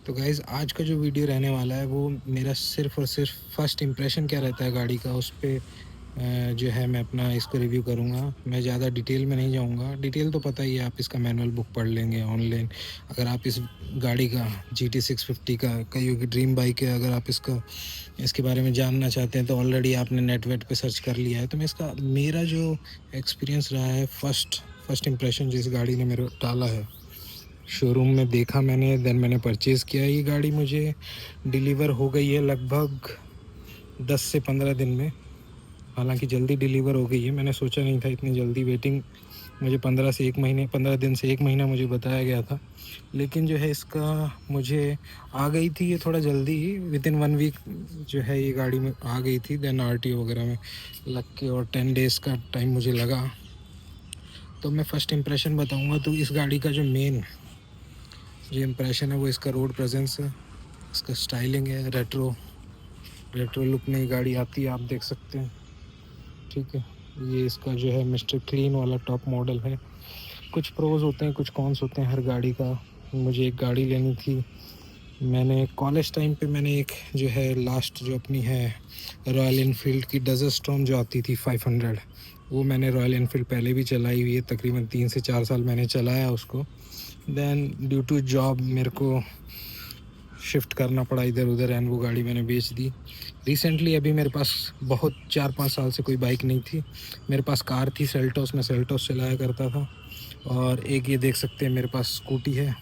तो गाइज़ आज का जो वीडियो रहने वाला है वो मेरा सिर्फ़ और सिर्फ़ फर्स्ट इंप्रेशन क्या रहता है गाड़ी का उस पे जो है मैं अपना इसको रिव्यू करूँगा। मैं ज़्यादा डिटेल में नहीं जाऊँगा। डिटेल तो पता ही है, आप इसका मैनुअल बुक पढ़ लेंगे ऑनलाइन। अगर आप इस गाड़ी का GT 650 का कईयों की ड्रीम बाइक है, अगर आप इसके बारे में जानना चाहते हैं तो ऑलरेडी आपने नेट वेट पे सर्च कर लिया है। तो मेरा जो एक्सपीरियंस रहा है, फर्स्ट इंप्रेशन जो इस गाड़ी ने मेरे डाला है, शोरूम में देखा मैंने, देन मैंने परचेज़ किया। ये गाड़ी मुझे डिलीवर हो गई है लगभग 10 से 15 दिन में। हालांकि जल्दी डिलीवर हो गई है, मैंने सोचा नहीं था इतनी जल्दी। वेटिंग मुझे 15 दिन से 1 महीना मुझे बताया गया था, लेकिन जो है इसका मुझे आ गई थी ये थोड़ा जल्दी ही, विदिन 1 वीक जो है ये गाड़ी में आ गई थी। देन RTO वगैरह में लग के और 10 डेज़ का टाइम मुझे लगा। तो मैं फ़र्स्ट इंप्रेशन बताऊंगा तो इस गाड़ी का जो मेन जो इम्प्रेशन है वो इसका रोड प्रेजेंस है, इसका स्टाइलिंग है। रेट्रो लुक में ये गाड़ी आती है, आप देख सकते हैं। ठीक है, ये इसका जो है मिस्टर क्लीन वाला टॉप मॉडल है। कुछ प्रोज होते हैं, कुछ कॉन्स होते हैं हर गाड़ी का। मुझे एक गाड़ी लेनी थी, मैंने कॉलेज टाइम पे मैंने एक जो है लास्ट जो अपनी है रॉयल इनफील्ड की डेजर्ट स्टॉर्म जो आती थी 500, वो मैंने रॉयल इनफील्ड पहले भी चलाई हुई है, तकरीबन 3 से 4 साल मैंने चलाया उसको। देन ड्यू टू जॉब मेरे को शिफ्ट करना पड़ा इधर उधर, एंड वो गाड़ी मैंने बेच दी। रिसेंटली अभी मेरे पास बहुत 4-5 साल से कोई बाइक नहीं थी। मेरे पास कार थी सेल्टोस, मैं सेल्टोस चलाया करता था। और एक ये देख सकते हैं मेरे पास स्कूटी है।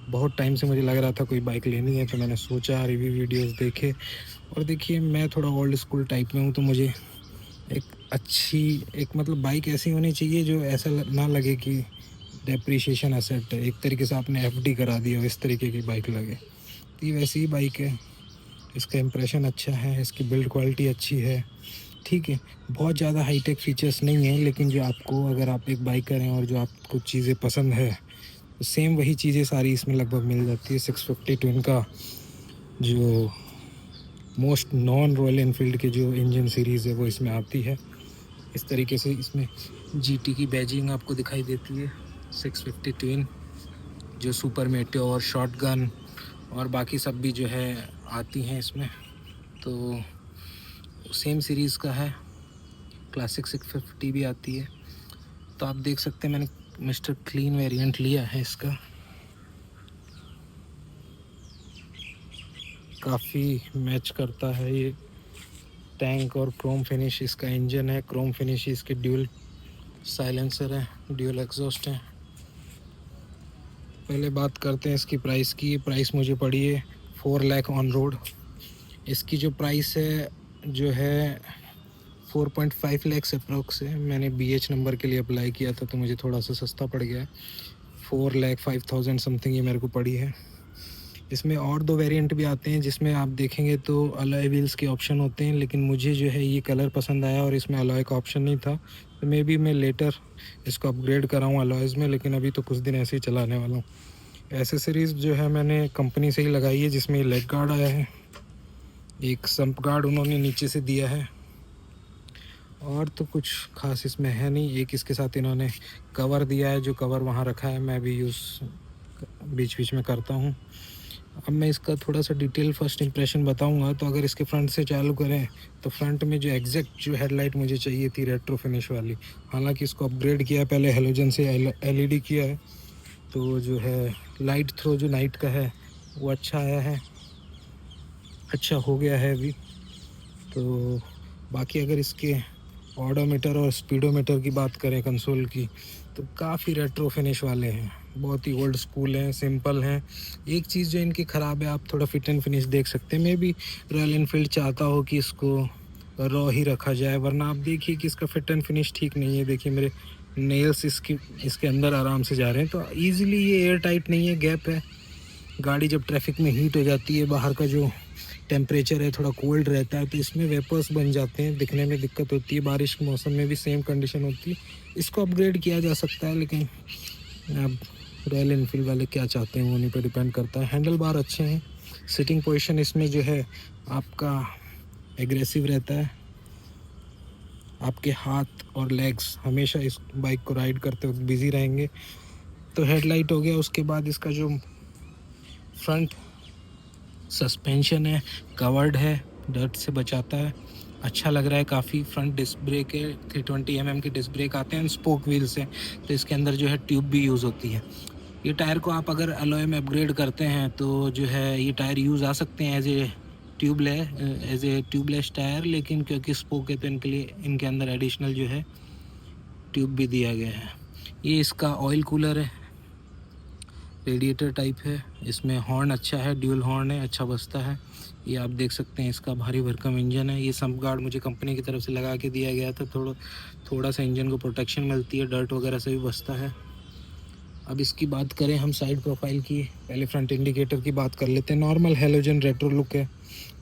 बहुत टाइम से मुझे लग रहा था कोई बाइक लेनी है, तो मैंने सोचा, रिव्यू वीडियोस देखे, और देखिए मैं थोड़ा ओल्ड स्कूल टाइप में हूँ, तो मुझे एक अच्छी एक मतलब बाइक ऐसी होनी चाहिए जो ऐसा ना लगे कि डेप्रीशिएशन एसेट है, एक तरीके से आपने FD करा दिया हो, इस तरीके की बाइक लगे। तो ये वैसी ही बाइक है। इसका इम्प्रेशन अच्छा है, इसकी बिल्ड क्वालिटी अच्छी है। ठीक है, बहुत ज़्यादा हाईटेक फीचर्स नहीं है, लेकिन जो आपको, अगर आप एक बाइक करें और जो आपको चीज़ें पसंद है, तो सेम वही चीज़ें सारी इसमें लगभग मिल जाती है। 650 ट्विन का जो मोस्ट नॉन रॉयल एनफील्ड के जो इंजन सीरीज़ है वो इसमें आती है। इस तरीके से इसमें GT की बैजिंग आपको दिखाई देती है। 650 ट्विन जो सुपर मेटेओर और शॉट गन और बाकी सब भी जो है आती हैं इसमें, तो सेम सीरीज़ का है। क्लासिक 650 भी आती है। तो आप देख सकते हैं मैंने मिस्टर क्लीन वेरिएंट लिया है इसका। काफ़ी मैच करता है ये टैंक और क्रोम फिनिश इसका इंजन है, क्रोम फिनिश इसके ड्यूल साइलेंसर है, ड्यूल एग्जॉस्ट है। पहले बात करते हैं इसकी प्राइस की। प्राइस मुझे पड़ी है 4 लाख ऑन रोड। इसकी जो प्राइस है जो है 4.5 लाख अप्रोक्स है। मैंने BH नंबर के लिए अप्लाई किया था, तो मुझे थोड़ा सा सस्ता पड़ गया। 4,05,000 समथिंग ये मेरे को पड़ी है। इसमें और 2 वेरिएंट भी आते हैं, जिसमें आप देखेंगे तो अलॉय व्हील्स के ऑप्शन होते हैं, लेकिन मुझे जो है ये कलर पसंद आया और इसमें अलॉय का ऑप्शन नहीं था, तो मे बी मैं लेटर इसको अपग्रेड कराऊँ अलॉयज़ में, लेकिन अभी तो कुछ दिन ऐसे ही चलाने वाला हूँ। एसेसरीज़ जो है मैंने कंपनी से ही लगाई है, जिसमें लेग गार्ड आया है, एक सम्प गार्ड उन्होंने नीचे से दिया है, और तो कुछ खास इसमें है नहीं। एक इसके साथ इन्होंने कवर दिया है, जो कवर वहाँ रखा है मैं भी यूज़ बीच बीच में करता हूँ। अब मैं इसका थोड़ा सा डिटेल फर्स्ट इंप्रेशन बताऊंगा। तो अगर इसके फ्रंट से चालू करें तो फ्रंट में जो एग्जैक्ट जो हेडलाइट मुझे चाहिए थी रेट्रो फिनिश वाली, हालांकि इसको अपग्रेड किया है, पहले हेलोजन से LED किया है, तो जो है लाइट थ्रो जो नाइट का है वो अच्छा आया है, अच्छा हो गया है अभी। तो बाकी अगर इसके ऑडोमीटर और स्पीडोमीटर की बात करें कंसोल की, तो काफ़ी रेट्रो फिनिश वाले हैं, बहुत ही ओल्ड स्कूल हैं, सिंपल हैं। एक चीज़ जो इनकी ख़राब है, आप थोड़ा फिट एंड फिनिश देख सकते हैं। मे बी रॉयल इनफील्ड चाहता हो कि इसको रॉ ही रखा जाए, वरना आप देखिए कि इसका फिट एंड फिनिश ठीक नहीं है। देखिए मेरे नेल्स इसके अंदर आराम से जा रहे हैं, तो ईज़िली ये एयर टाइट नहीं है, गैप है। गाड़ी जब ट्रैफिक में हीट हो जाती है, बाहर का जो टेम्परेचर है थोड़ा कोल्ड रहता है, तो इसमें वेपर्स बन जाते हैं, दिखने में दिक्कत होती है। बारिश के मौसम में भी सेम कंडीशन होती है। इसको अपग्रेड किया जा सकता है, लेकिन अब रॉयल इनफील्ड वाले क्या चाहते हैं वो उन्हीं पर डिपेंड करता है। हैंडल बार अच्छे हैं, सिटिंग पोजीशन इसमें जो है आपका एग्रेसिव रहता है, आपके हाथ और लेग्स हमेशा इस बाइक को राइड करते वक्त बिजी रहेंगे। तो हेडलाइट हो गया, उसके बाद इसका जो फ्रंट सस्पेंशन है, कवर्ड है, डर्ट से बचाता है, अच्छा लग रहा है काफ़ी। फ्रंट डिस्क ब्रेक है, 320 mm के डिस्क ब्रेक आते हैं स्पोक व्हील्स हैं, तो इसके अंदर जो है ट्यूब भी यूज़ होती है। ये टायर को आप अगर अलॉय में अपग्रेड करते हैं तो जो है ये टायर यूज़ आ सकते हैं एज ए ट्यूबलेस टायर, लेकिन क्योंकि स्पोक है तो इनके लिए इनके अंदर एडिशनल जो है ट्यूब भी दिया गया है। ये इसका ऑयल कूलर है, रेडिएटर टाइप है, इसमें हॉर्न अच्छा है, ड्यूल हॉर्न है, अच्छा बजता है। ये आप देख सकते हैं, इसका भारी भरकम इंजन है। ये सम्प गार्ड मुझे कंपनी की तरफ से लगा के दिया गया था, थोड़ा सा इंजन को प्रोटेक्शन मिलती है, डर्ट वगैरह से भी बचता है। अब इसकी बात करें हम साइड प्रोफाइल की, पहले फ्रंट इंडिकेटर की बात कर लेते हैं। नॉर्मल हेलोजन रेट्रो लुक है,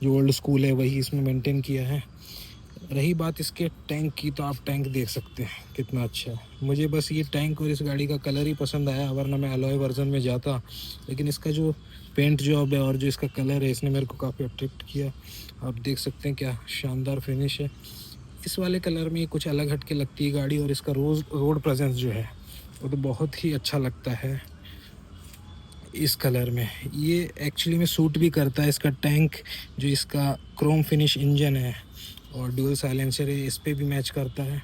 जो ओल्ड स्कूल है वही इसमें मेंटेन किया है। रही बात इसके टैंक की, तो आप टैंक देख सकते हैं कितना अच्छा है। मुझे बस ये टैंक और इस गाड़ी का कलर ही पसंद आया, वरना मैं अलॉय वर्जन में जाता, लेकिन इसका जो पेंट जॉब है और जो इसका कलर है इसने मेरे को काफ़ी अट्रैक्ट किया। आप देख सकते हैं क्या शानदार फिनिश है। इस वाले कलर में कुछ अलग हटके लगती है गाड़ी, और इसका रोड प्रेजेंस जो है वो तो बहुत ही अच्छा लगता है इस कलर में। ये एक्चुअली में सूट भी करता है। इसका टैंक जो इसका क्रोम फिनिश इंजन है और ड्यूल साइलेंसर है, इस पे भी मैच करता है।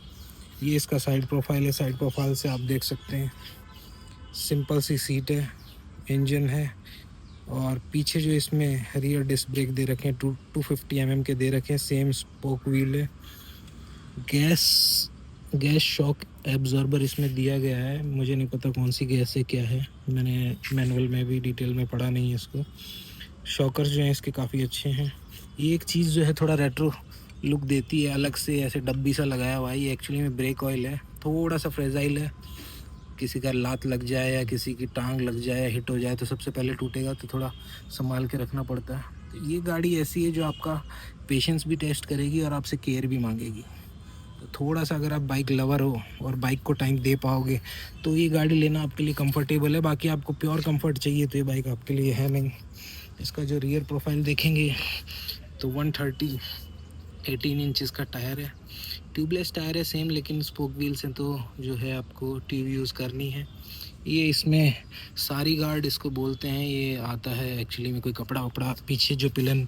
ये इसका साइड प्रोफाइल है, साइड प्रोफाइल से आप देख सकते हैं सिंपल सी सीट है, इंजन है, और पीछे जो इसमें रियर डिस्क ब्रेक दे रखे हैं 250 mm के दे रखे हैं, सेम स्पोक व्हील है। गैस शॉक एब्जॉर्बर इसमें दिया गया है, मुझे नहीं पता कौन सी गैस है क्या है, मैंने मैनुअल में भी डिटेल में पढ़ा नहीं है इसको। शॉकर्स जो हैं इसके काफ़ी अच्छे हैं। ये एक चीज़ जो है थोड़ा रेट्रो लुक देती है, अलग से ऐसे डब्बी सा लगाया हुआ है। ये एक्चुअली में ब्रेक ऑयल है, थोड़ा सा फ्रेजाइल है, किसी का लात लग जाए या किसी की टांग लग जाए या हिट हो जाए तो सबसे पहले टूटेगा, तो थोड़ा संभाल के रखना पड़ता है। तो ये गाड़ी ऐसी है जो आपका पेशेंस भी टेस्ट करेगी और आपसे केयर भी मांगेगी। तो थोड़ा सा अगर आप बाइक लवर हो और बाइक को टाइम दे पाओगे तो ये गाड़ी लेना आपके लिए कंफर्टेबल है। बाकी आपको प्योर कंफर्ट चाहिए तो ये बाइक आपके लिए है नहीं। इसका जो रियर प्रोफाइल देखेंगे तो 130 18 इंचज़ का टायर है, ट्यूबलेस टायर है सेम, लेकिन स्पोक व्हील्स हैं तो जो है आपको ट्यूब यूज़ करनी है। ये इसमें सारी गार्ड इसको बोलते हैं, ये आता है एक्चुअली में कोई कपड़ा वपड़ा पीछे जो पिलन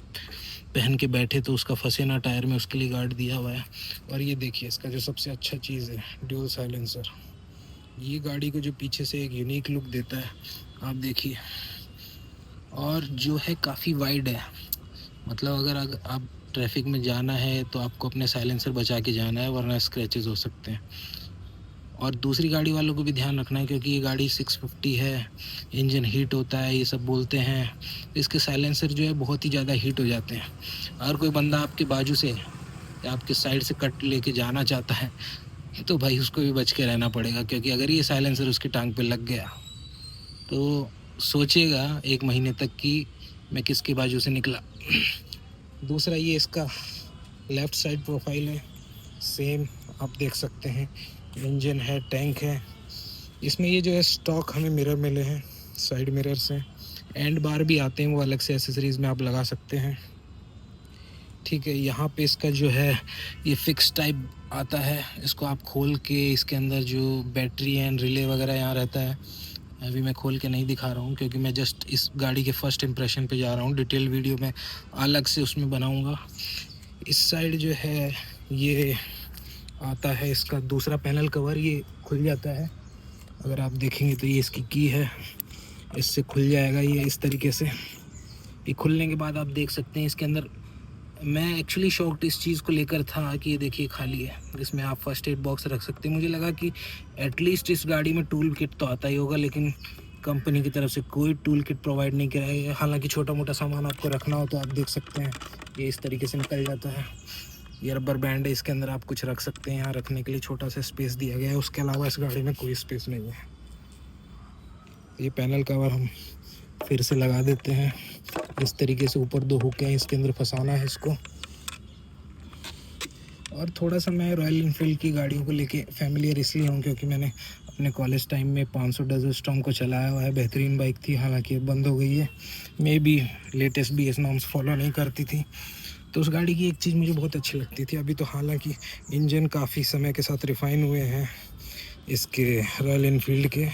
पहन के बैठे तो उसका फंसे ना टायर में, उसके लिए गार्ड दिया हुआ है। और ये देखिए इसका जो सबसे अच्छा चीज़ है ड्यूल साइलेंसर, ये गाड़ी को जो पीछे से एक यूनिक लुक देता है, आप देखिए। और जो है काफ़ी वाइड है, मतलब अगर आप ट्रैफिक में जाना है तो आपको अपने साइलेंसर बचा के जाना है, वरना स्क्रैचेस हो सकते हैं। और दूसरी गाड़ी वालों को भी ध्यान रखना है, क्योंकि ये गाड़ी 650 है, इंजन हीट होता है ये सब बोलते हैं, इसके साइलेंसर जो है बहुत ही ज़्यादा हीट हो जाते हैं। अगर कोई बंदा आपके बाजू से या आपके साइड से कट लेके जाना चाहता है तो भाई उसको भी बच के रहना पड़ेगा, क्योंकि अगर ये साइलेंसर उसकी टांग पे लग गया तो सोचेगा 1 महीने तक कि मैं किसके बाजू से निकला। दूसरा ये इसका लेफ़्ट साइड प्रोफाइल है, सेम आप देख सकते हैं, इंजन है, टैंक है। इसमें ये जो है स्टॉक हमें मिरर मिले हैं, साइड मिरर्स हैं, एंड बार भी आते हैं, वो अलग से एसेसरीज़ में आप लगा सकते हैं। ठीक है, यहाँ पे इसका जो है ये फिक्स टाइप आता है, इसको आप खोल के इसके अंदर जो बैटरी एंड रिले वगैरह यहाँ रहता है, अभी मैं खोल के नहीं दिखा रहा हूँ क्योंकि मैं जस्ट इस गाड़ी के फर्स्ट इंप्रेशन पे जा रहा हूँ, डिटेल वीडियो में अलग से उसमें बनाऊँगा। इस साइड जो है ये आता है इसका दूसरा पैनल कवर, ये खुल जाता है, अगर आप देखेंगे तो ये इसकी की है, इससे खुल जाएगा ये इस तरीके से। ये खुलने के बाद आप देख सकते हैं इसके अंदर, मैं एक्चुअली शॉक्ड इस चीज़ को लेकर था कि ये देखिए खाली है, इसमें आप फर्स्ट एड बॉक्स रख सकते हैं। मुझे लगा कि एटलीस्ट इस गाड़ी में टूल किट तो आता ही होगा, लेकिन कंपनी की तरफ से कोई टूल किट प्रोवाइड नहीं किया है। हालांकि छोटा मोटा सामान आपको रखना हो तो आप देख सकते हैं ये इस तरीके से निकल जाता है। ये रबर बैंड है, इसके अंदर आप कुछ रख सकते हैं, यहाँ रखने के लिए छोटा सा स्पेस दिया गया है, उसके अलावा इस गाड़ी में कोई स्पेस नहीं है। ये पैनल कवर हम फिर से लगा देते हैं, इस तरीके से ऊपर 2 हुक हैं, इसके अंदर फंसाना है इसको। और थोड़ा सा मैं रॉयल इनफील्ड की गाड़ियों को लेके फैमिलियर इसलिए हूँ क्योंकि मैंने अपने कॉलेज टाइम में 500 डेजर्ट स्टॉर्म को चलाया हुआ है, बेहतरीन बाइक थी, हालांकि बंद हो गई है, may be latest BS norms follow नहीं करती थी। तो उस गाड़ी की एक चीज़ मुझे बहुत अच्छी लगती थी, अभी तो हालांकि इंजन काफ़ी समय के साथ रिफ़ाइन हुए हैं इसके रॉयल इनफील्ड के,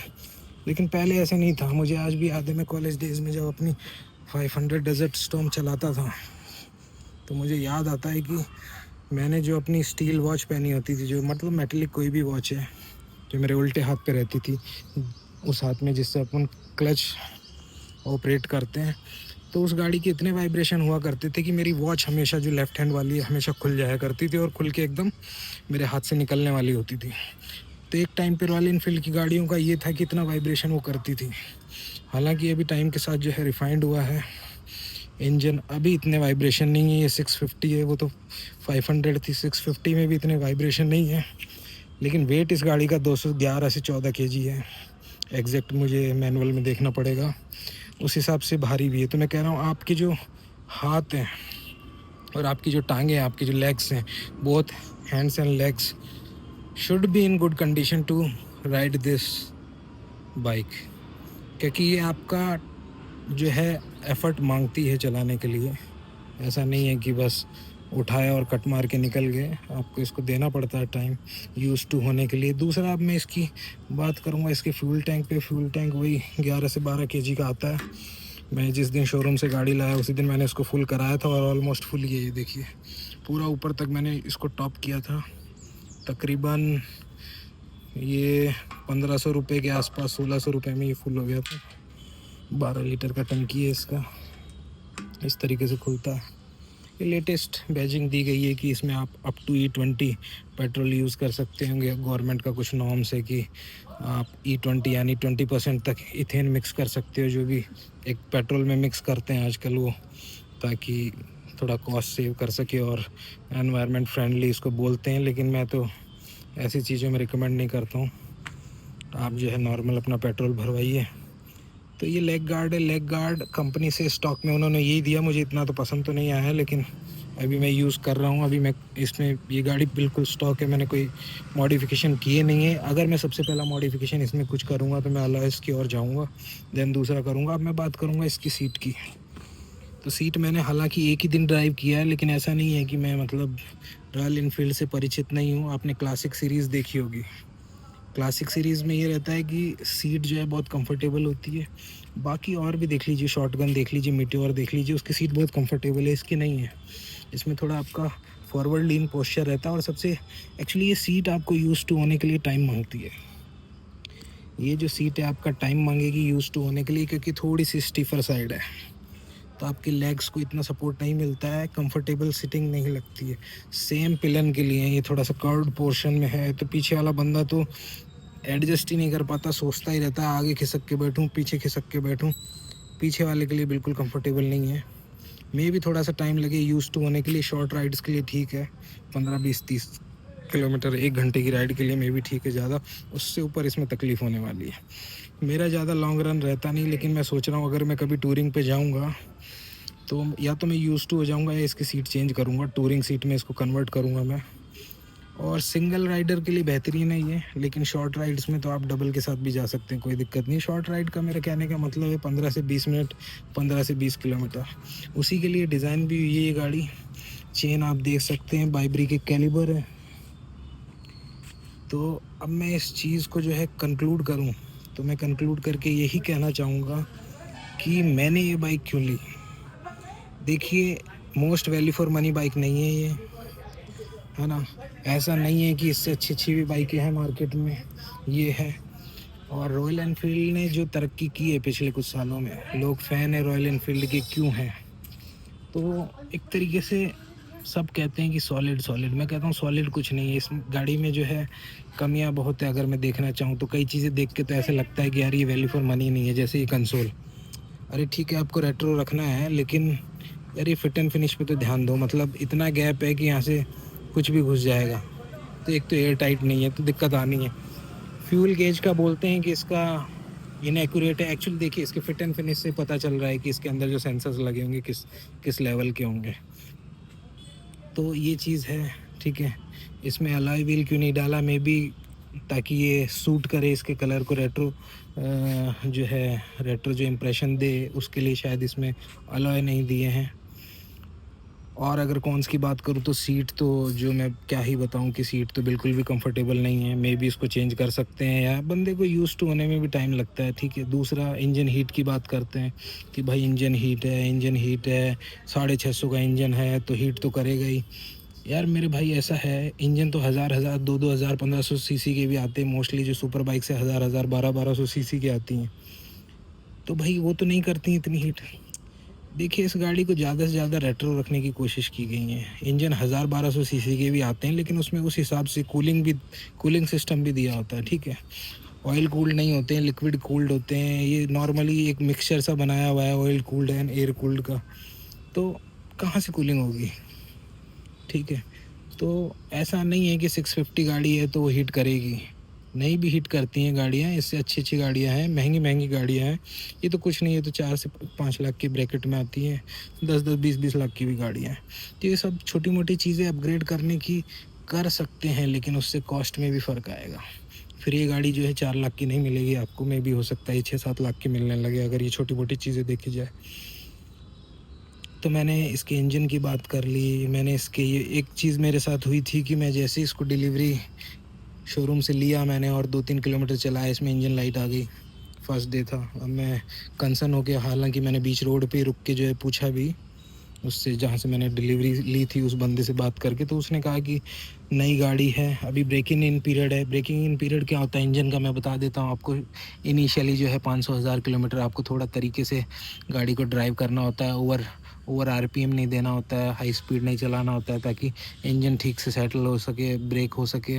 लेकिन पहले ऐसा नहीं था। मुझे आज भी याद है, मैं कॉलेज डेज़ में जब अपनी 500 डेजर्ट स्टॉर्म चलाता था तो मुझे याद आता है कि मैंने जो अपनी स्टील वॉच पहनी होती थी, जो मतलब मेटलिक कोई भी वॉच है जो मेरे उल्टे हाथ पे रहती थी, उस हाथ में जिससे अपन क्लच ऑपरेट करते हैं, तो उस गाड़ी के इतने वाइब्रेशन हुआ करते थे कि मेरी वॉच हमेशा जो लेफ़्ट हैंड वाली है हमेशा खुल जाया करती थी और खुल के एकदम मेरे हाथ से निकलने वाली होती थी। तो एक टाइम पे रॉयल एनफील्ड की गाड़ियों का ये था कि इतना वाइब्रेशन वो करती थी। हालांकि अभी टाइम के साथ जो है रिफाइंड हुआ है इंजन, अभी इतने वाइब्रेशन नहीं है। ये 650 है, वो तो 500 थी, 650 में भी इतने वाइब्रेशन नहीं है। लेकिन वेट इस गाड़ी का 211 से 14 केजी है। एग्जैक्ट मुझे मैनुअल में देखना पड़ेगा, उस हिसाब से भारी भी है। तो मैं कह रहा हूँ आपके जो हाथ हैं और आपकी जो टांगें हैं, आपकी जो लेग्स हैं, both hands and legs should be in good condition to ride this bike, क्योंकि ये आपका जो है एफर्ट मांगती है चलाने के लिए। ऐसा नहीं है कि बस उठाया और कट मार के निकल गए, आपको इसको देना पड़ता है टाइम यूज़ टू होने के लिए। दूसरा, अब मैं इसकी बात करूँगा इसके फ्यूल टैंक पे। फ्यूल टैंक वही 11 से 12 केजी का आता है। मैं जिस दिन शोरूम से गाड़ी लाया उसी दिन मैंने इसको फुल कराया था और ऑलमोस्ट फुल ये देखिए पूरा ऊपर तक मैंने इसको टॉप किया था। तकरीबन ये 1500 रुपये के आसपास, 1600 रुपये में ये फुल हो गया था। 12 लीटर का टंकी है इसका, इस तरीके से खुलता है। ये लेटेस्ट बैजिंग दी गई है कि इसमें आप up to E20 petrol use कर सकते होंगे। गवर्नमेंट का कुछ नॉर्म्स है कि आप E20 यानी 20% तक इथेन मिक्स कर सकते हो, जो भी एक पेट्रोल में मिक्स करते हैं आजकल वो, ताकि थोड़ा कॉस्ट सेव कर सके और एनवायरनमेंट फ्रेंडली इसको बोलते हैं। लेकिन मैं तो ऐसी चीज़ों में रिकमेंड नहीं करता हूँ। आप जो है नॉर्मल अपना पेट्रोल भरवाइए। तो ये लेग गार्ड है। लेग गार्ड कंपनी से स्टॉक में उन्होंने यही दिया, मुझे इतना तो पसंद तो नहीं आया है, लेकिन अभी मैं यूज़ कर रहा हूँ। अभी मैं इसमें, ये गाड़ी बिल्कुल स्टॉक है, मैंने कोई मॉडिफिकेशन किए नहीं है। अगर मैं सबसे पहला मॉडिफिकेशन इसमें कुछ करूँगा तो मैं अलॉयज़ की ओर जाऊँगा, देन दूसरा करूँगा। अब मैं बात करूँगा इसकी सीट की। तो सीट मैंने हालांकि एक ही दिन ड्राइव किया है, लेकिन ऐसा नहीं है कि मैं मतलब रॉयल इनफील्ड से परिचित नहीं हूँ। आपने क्लासिक सीरीज़ देखी होगी, क्लासिक सीरीज़ में ये रहता है कि सीट जो है बहुत कंफर्टेबल होती है। बाकी और भी देख लीजिए, शॉटगन देख लीजिए, मीटियोर देख लीजिए, उसकी सीट बहुत कंफर्टेबल है, इसकी नहीं है। इसमें थोड़ा आपका फॉरवर्ड लीन पोस्चर रहता है और सबसे एक्चुअली ये सीट आपको यूज़ टू होने के लिए टाइम मांगती है। ये जो सीट है आपका टाइम मांगेगी यूज़ टू होने के लिए, क्योंकि थोड़ी सी स्टीफर साइड है, तो आपके लेग्स को इतना सपोर्ट नहीं मिलता है, कंफर्टेबल सिटिंग नहीं लगती है। सेम पिलन के लिए ये थोड़ा सा कर्व्ड पोर्शन में है, तो पीछे वाला बंदा तो एडजस्ट ही नहीं कर पाता, सोचता ही रहता है आगे खिसक के बैठूं, पीछे खिसक के बैठूं। पीछे वाले के लिए बिल्कुल कंफर्टेबल नहीं है। मे भी थोड़ा सा टाइम लगे यूज़ टू होने के लिए। शॉर्ट राइड्स के लिए ठीक है, 15 20 30 किलोमीटर 1 घंटे की राइड के लिए मे भी ठीक है। ज़्यादा उससे ऊपर इसमें तकलीफ़ होने वाली है। मेरा ज़्यादा लॉन्ग रन रहता नहीं, लेकिन मैं सोच रहा हूँ अगर मैं कभी टूरिंग पे जाऊँगा तो या तो मैं यूज़ टू हो जाऊँगा या इसकी सीट चेंज करूँगा, टूरिंग सीट में इसको कन्वर्ट करूँगा मैं। और सिंगल राइडर के लिए बेहतरीन है ये, लेकिन शॉर्ट राइड्स में तो आप डबल के साथ भी जा सकते हैं, कोई दिक्कत नहीं। शॉर्ट राइड का मेरा कहने का मतलब है 15 से 20 मिनट, 15 से 20 किलोमीटर, उसी के लिए डिज़ाइन भी हुई है ये गाड़ी। चेन आप देख सकते हैं बाइबरी के कैलिबर है। तो अब मैं इस चीज़ को जो है कंक्लूड करूं, तो मैं कंक्लूड करके यही कहना चाहूँगा कि मैंने ये बाइक क्यों ली। देखिए, most value for money bike नहीं है ये, है ना। ऐसा नहीं है कि इससे अच्छी अच्छी भी बाइकें हैं मार्केट में, ये है। और रॉयल एनफील्ड ने जो तरक्की की है पिछले कुछ सालों में, लोग फ़ैन है रॉयल एनफील्ड के क्यों हैं, तो एक तरीके से सब कहते हैं कि सॉलिड सॉलिड, मैं कहता हूँ सॉलिड कुछ नहीं है। इस गाड़ी में जो है कमियां बहुत है। अगर मैं देखना चाहूँ तो कई चीज़ें देख के तो ऐसा लगता है कि यार ये वैल्यू फॉर मनी नहीं है। जैसे ये कंसोल, अरे ठीक है आपको रेट्रो रखना है, लेकिन यार ये फिट एंड फिनिश पे तो ध्यान दो। मतलब इतना गैप है कि यहाँ से कुछ भी घुस जाएगा। तो एक तो एयर टाइट नहीं है, तो दिक्कत आनी है। फ्यूल गेज का बोलते हैं कि इसका इनएक्यूरेट है। एक्चुअली देखिए, इसके फिट एंड फिनिश से पता चल रहा है कि इसके अंदर जो सेंसर्स लगे होंगे किस किस लेवल के होंगे। तो ये चीज़ है, ठीक है। इसमें अलॉय व्हील क्यों नहीं डाला, मे बी ताकि ये सूट करे इसके कलर को, रेट्रो जो है रेट्रो जो इम्प्रेशन दे उसके लिए शायद इसमें अलॉय नहीं दिए हैं। और अगर कॉन्स की बात करूँ तो सीट तो जो मैं क्या ही बताऊँ कि सीट तो बिल्कुल भी कंफर्टेबल नहीं है। मे बी इसको चेंज कर सकते हैं या बंदे को यूज़ टू होने में भी टाइम लगता है, ठीक है। दूसरा इंजन हीट की बात करते हैं कि भाई इंजन हीट है, 650 का इंजन है तो हीट तो करेगा ही। यार मेरे भाई ऐसा है, इंजन तो हज़ार 2,000 1500 सीसी के भी आते हैं मोस्टली, जो सुपर बाइक से हज़ार 1200 सीसी के आती हैं, तो भाई वो तो नहीं करती इतनी हीट। देखिए इस गाड़ी को ज़्यादा से ज़्यादा रेट्रो रखने की कोशिश की गई है। इंजन 1200 सीसी के भी आते हैं लेकिन उसमें उस हिसाब से कूलिंग सिस्टम भी दिया होता है, ठीक है। ऑयल कूल्ड नहीं होते हैं, लिक्विड कूल्ड होते हैं। ये नॉर्मली एक मिक्सचर सा बनाया हुआ है oil cooled and air cooled का, तो कहाँ से कूलिंग होगी, ठीक है। तो ऐसा नहीं है कि 650 गाड़ी है तो वो हीट करेगी, नहीं भी हीट करती हैं गाड़ियाँ। इससे अच्छी अच्छी गाड़ियाँ हैं, महंगी महंगी गाड़ियाँ हैं। ये तो कुछ नहीं है, तो 4 से 5 लाख के ब्रैकेट में आती हैं, 10 20 लाख की भी गाड़ियाँ हैं। तो ये सब छोटी मोटी चीज़ें अपग्रेड करने की कर सकते हैं, लेकिन उससे कॉस्ट में भी फ़र्क आएगा। फिर ये गाड़ी जो है 4 लाख की नहीं मिलेगी आपको, में भी हो सकता है 6-7 लाख की मिलने लगे अगर ये छोटी मोटी चीज़ें देखी जाए। तो मैंने इसके इंजन की बात कर ली, मैंने इसके ये एक चीज़ मेरे साथ हुई थी कि मैं जैसे इसको डिलीवरी शोरूम से लिया मैंने और 2-3 किलोमीटर चलाया, इसमें इंजन लाइट आ गई। फर्स्ट डे था। अब मैं कंसर्न हो गया, हालांकि मैंने बीच रोड पे रुक के जो है पूछा भी उससे, जहाँ से मैंने डिलीवरी ली थी उस बंदे से बात करके, तो उसने कहा कि नई गाड़ी है, अभी ब्रेकिंग इन पीरियड है। ब्रेकिंग इन पीरियड क्या होता है इंजन का मैं बता देता हूँ आपको। इनिशियली जो है 500,000 किलोमीटर आपको थोड़ा तरीके से गाड़ी को ड्राइव करना होता है, ओवर आरपीएम नहीं देना होता है, हाई स्पीड नहीं चलाना होता है, ताकि इंजन ठीक से सेटल हो सके, ब्रेक हो सके।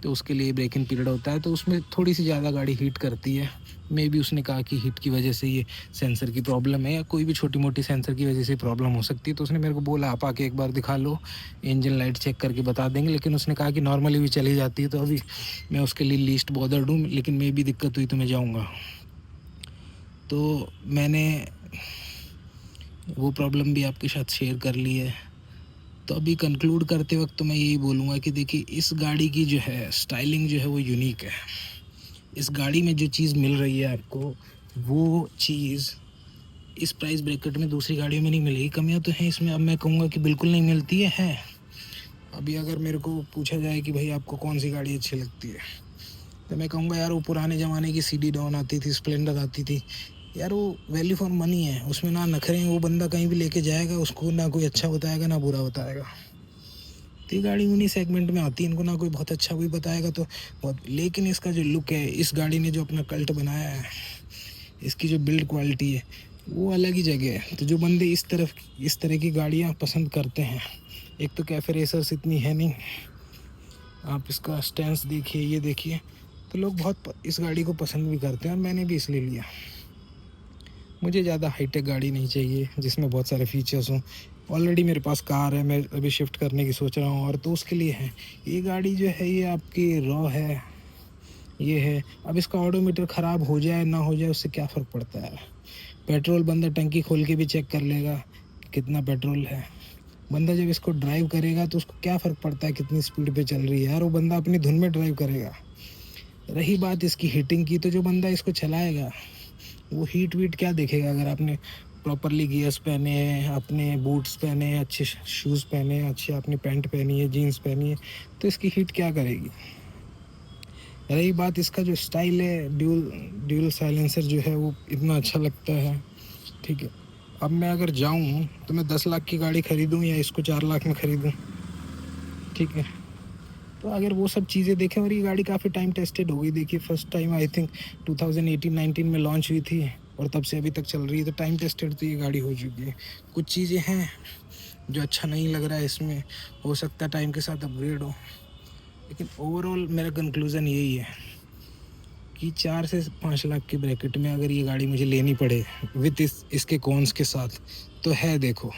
तो उसके लिए ब्रेक इन पीरियड होता है, तो उसमें थोड़ी सी ज़्यादा गाड़ी हीट करती है। मे बी उसने कहा कि हीट की वजह से ये सेंसर की प्रॉब्लम है, या कोई भी छोटी मोटी सेंसर की वजह से प्रॉब्लम हो सकती है। तो उसने मेरे को बोला आप आके एक बार दिखा लो, इंजन लाइट चेक करके बता देंगे। लेकिन उसने कहा कि नॉर्मली भी चली जाती है, तो अभी मैं उसके लिए लीस्ट बॉदर्ड हूँ, लेकिन मे भी दिक्कत हुई तो मैं जाऊँगा। तो मैंने वो प्रॉब्लम भी आपके साथ शेयर कर ली है। तो अभी कंक्लूड करते वक्त तो मैं यही बोलूँगा कि देखिए इस गाड़ी की जो है स्टाइलिंग जो है वो यूनिक है। इस गाड़ी में जो चीज़ मिल रही है आपको, वो चीज़ इस प्राइस ब्रैकेट में दूसरी गाड़ियों में नहीं मिलेगी। कमियां तो हैं इसमें, अब मैं कहूँगा कि बिल्कुल नहीं मिलती है। अभी अगर मेरे को पूछा जाए कि भाई आपको कौन सी गाड़ी अच्छी लगती है, तो मैं कहूँगा यार वो पुराने ज़माने की CD डॉन आती थी, स्प्लेंडर आती थी यार, वो वैल्यू फॉर मनी है। उसमें ना नखरे हैं, वो बंदा कहीं भी लेके जाएगा, उसको ना कोई अच्छा बताएगा ना बुरा बताएगा। तो ये गाड़ी उन्हीं सेगमेंट में आती है, इनको ना कोई बहुत अच्छा भी बताएगा तो बहुत। लेकिन इसका जो लुक है, इस गाड़ी ने जो अपना कल्ट बनाया है, इसकी जो बिल्ड क्वालिटी है वो अलग ही जगह है। तो जो बंदे इस तरह की गाड़ियाँ पसंद करते हैं, एक तो कैफे रेसर्स इतनी है नहीं, आप इसका स्टैंस देखिए, ये देखिए, तो लोग बहुत इस गाड़ी को पसंद भी करते हैं और मैंने भी इसलिए लिया। मुझे ज़्यादा हाईटेक गाड़ी नहीं चाहिए जिसमें बहुत सारे फीचर्स हों। ऑलरेडी मेरे पास कार है, मैं अभी शिफ्ट करने की सोच रहा हूँ, और तो उसके लिए है ये गाड़ी जो है, ये आपकी रॉ है, ये है। अब इसका ऑडोमीटर ख़राब हो जाए ना हो जाए उससे क्या फ़र्क पड़ता है। पेट्रोल बंदा टंकी खोल के भी चेक कर लेगा कितना पेट्रोल है। बंदा जब इसको ड्राइव करेगा तो उसको क्या फ़र्क पड़ता है कितनी स्पीड पे चल रही है यार, वो बंदा अपनी धुन में ड्राइव करेगा। रही बात इसकी हीटिंग की, तो जो बंदा इसको चलाएगा वो हीट क्या देखेगा। अगर आपने प्रॉपरली गियर्स पहने हैं, अपने बूट्स पहने हैं, अच्छे शूज़ पहने हैं, अच्छी आपने पैंट पहनी है, जीन्स पहनी है, तो इसकी हीट क्या करेगी। रही बात इसका जो स्टाइल है, ड्यूल साइलेंसर जो है वो इतना अच्छा लगता है, ठीक है। अब मैं अगर जाऊँ तो मैं 10 लाख की गाड़ी ख़रीदूँ या इसको 4 लाख में ख़रीदूँ, ठीक है। तो अगर वो सब चीज़ें देखें, और ये गाड़ी काफ़ी टाइम टेस्टेड हो गई। देखिए फर्स्ट टाइम आई थिंक 2018-19 में लॉन्च हुई थी और तब से अभी तक चल रही है, तो टाइम टेस्टेड तो ये गाड़ी हो चुकी है। कुछ चीज़ें हैं जो अच्छा नहीं लग रहा है इसमें, हो सकता है टाइम के साथ अपग्रेड हो, लेकिन ओवरऑल मेरा कंक्लूज़न यही है कि 4 से 5 लाख के ब्रैकेट में अगर ये गाड़ी मुझे लेनी पड़े विथ इसके कॉन्स के साथ, तो है देखो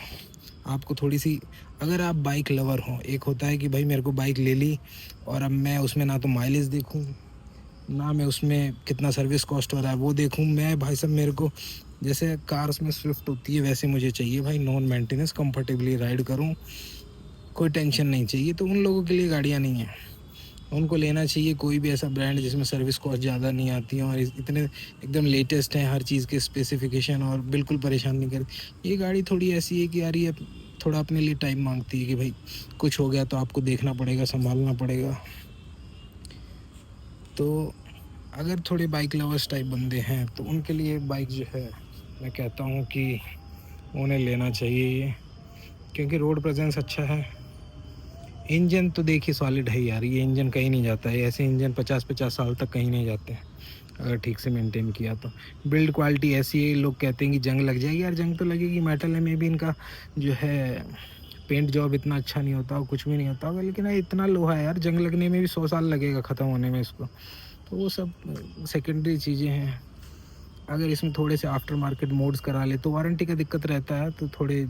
आपको थोड़ी सी, अगर आप बाइक लवर हो, एक होता है कि भाई मेरे को बाइक ले ली और अब मैं उसमें ना तो माइलेज देखूं, ना मैं उसमें कितना सर्विस कॉस्ट हो रहा है वो देखूं। मैं भाई साहब, मेरे को जैसे कार्स में स्विफ्ट होती है वैसे मुझे चाहिए भाई, नॉन मेंटेनेंस, कंफर्टेबली राइड करूं, कोई टेंशन नहीं चाहिए। तो उन लोगों के लिए गाड़ियाँ नहीं हैं। उनको लेना चाहिए कोई भी ऐसा ब्रांड जिसमें सर्विस कॉस्ट ज़्यादा नहीं आती है और इतने एकदम लेटेस्ट हैं हर चीज़ के स्पेसिफिकेशन, और बिल्कुल परेशान नहीं करती। ये गाड़ी थोड़ी ऐसी है कि यार ये थोड़ा अपने लिए टाइम मांगती है कि भाई कुछ हो गया तो आपको देखना पड़ेगा, संभालना पड़ेगा। तो अगर थोड़े बाइक लवर्स टाइप बंदे हैं तो उनके लिए बाइक जो है मैं कहता हूँ कि उन्हें लेना चाहिए ये, क्योंकि रोड प्रेजेंस अच्छा है। इंजन तो देखिए सॉलिड है यार, ये इंजन कहीं नहीं जाता है, ऐसे इंजन 50-50 साल तक कहीं नहीं जाते हैं अगर ठीक से मेंटेन किया तो। बिल्ड क्वालिटी ऐसी है, लोग कहते हैं कि जंग लग जाएगी, यार जंग तो लगेगी, मेटल में भी इनका जो है पेंट जॉब इतना अच्छा नहीं होता और कुछ भी नहीं होता होगा, लेकिन इतना लोहा है यार, जंग लगने में भी 100 साल लगेगा ख़त्म होने में इसको। तो वो सब सेकेंडरी चीज़ें हैं। अगर इसमें थोड़े से आफ्टर मार्केट मोड्स करा ले तो वारंटी का दिक्कत रहता है, तो थोड़े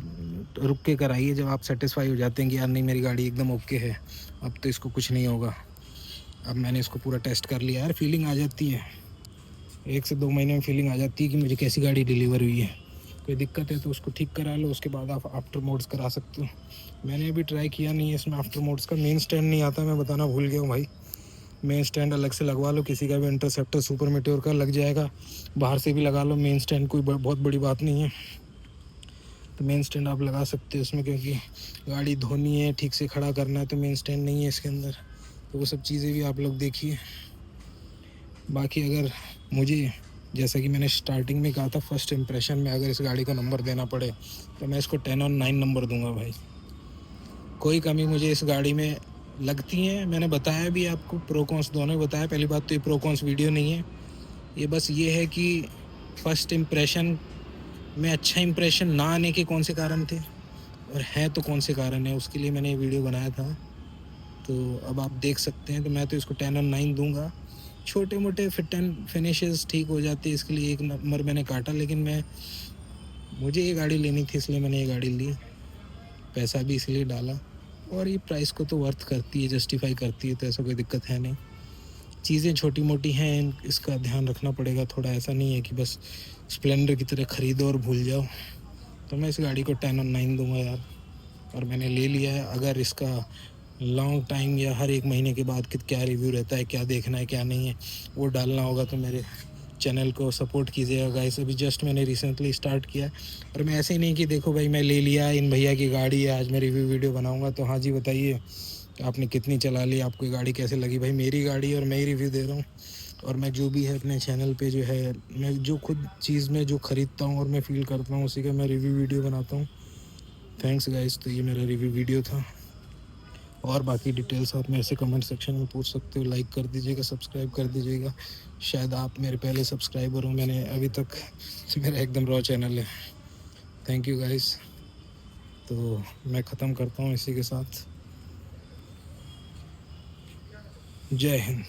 रुक के कराइए जब आप सेटिस्फाई हो जाते हैं कि यार नहीं मेरी गाड़ी एकदम ओके है, अब तो इसको कुछ नहीं होगा, अब मैंने इसको पूरा टेस्ट कर लिया। यार फीलिंग आ जाती है, 1 से 2 महीने में फीलिंग आ जाती है कि मुझे कैसी गाड़ी डिलीवर हुई है। कोई दिक्कत है तो उसको ठीक करा लो, उसके बाद आप आफ्टर मोड्स करा सकते हो। मैंने अभी ट्राई किया नहीं है इसमें आफ्टर मोड्स का, मेन स्टैंड नहीं आता, मैं बताना भूल गया हूँ भाई। मेन स्टैंड अलग से लगवा लो, किसी का भी इंटरसेप्टर सुपर मेट्योर का लग जाएगा, बाहर से भी लगा लो, मेन स्टैंड कोई बहुत बड़ी बात नहीं है। तो मेन स्टैंड आप लगा सकते हो उसमें, क्योंकि गाड़ी धोनी है, ठीक से खड़ा करना है, तो मेन स्टैंड नहीं है इसके अंदर। तो वो सब चीज़ें भी आप लोग देखिए। बाकी अगर मुझे, जैसा कि मैंने स्टार्टिंग में कहा था, फर्स्ट इम्प्रेशन में अगर इस गाड़ी का नंबर देना पड़े तो मैं इसको 10/9 नंबर दूंगा भाई। कोई कमी मुझे इस गाड़ी में लगती है, मैंने बताया भी आपको, प्रो कॉन्स दोनों बताया। पहली बात तो ये प्रो कॉन्स वीडियो नहीं है, ये बस ये है कि फर्स्ट इम्प्रेशन में अच्छा इम्प्रेशन ना आने के कौन से कारण थे और है तो कौन से कारण है, उसके लिए मैंने ये वीडियो बनाया था। तो अब आप देख सकते हैं, तो मैं तो इसको 10/9 दूंगा। छोटे मोटे फिट एंड फिनिशेस ठीक हो जाते हैं, इसके लिए 1 नंबर मैंने काटा, लेकिन मुझे ये गाड़ी लेनी थी इसलिए मैंने ये गाड़ी ली, पैसा भी इसलिए डाला, और ये प्राइस को तो वर्थ करती है, जस्टिफाई करती है, तो ऐसा कोई दिक्कत है नहीं। चीज़ें छोटी मोटी हैं, इसका ध्यान रखना पड़ेगा थोड़ा, ऐसा नहीं है कि बस स्प्लेंडर की तरह ख़रीदो और भूल जाओ। तो मैं इस गाड़ी को 10/9 दूंगा यार, और मैंने ले लिया है। अगर इसका लॉन्ग टाइम या हर 1 महीने के बाद क्या रिव्यू रहता है, क्या देखना है क्या नहीं है, वो डालना होगा, तो मेरे चैनल को सपोर्ट कीजिएगा गाइस। अभी जस्ट मैंने रिसेंटली स्टार्ट किया है, और मैं ऐसे ही नहीं कि देखो भाई मैं ले लिया, इन भैया की गाड़ी है, आज मैं रिव्यू वीडियो बनाऊंगा, तो हाँ जी बताइए आपने कितनी चला ली, आपको ये गाड़ी कैसे लगी। भाई मेरी गाड़ी और मैं ही रिव्यू दे रहा हूँ, और मैं जो भी है अपने चैनल पे जो है, मैं जो खुद चीज़ में जो ख़रीदता हूँ और मैं फ़ील करता हूँ उसी का मैं रिव्यू वीडियो बनाता हूँ। थैंक्स गाइस, तो ये मेरा रिव्यू वीडियो था, और बाकी डिटेल्स आप मेरे से कमेंट सेक्शन में पूछ सकते हो। लाइक कर दीजिएगा, सब्सक्राइब कर दीजिएगा, शायद आप मेरे पहले सब्सक्राइबर हो, मैंने अभी तक मेरा एकदम रॉ चैनल है। थैंक यू गाइस, तो मैं ख़त्म करता हूँ इसी के साथ। जय हिंद।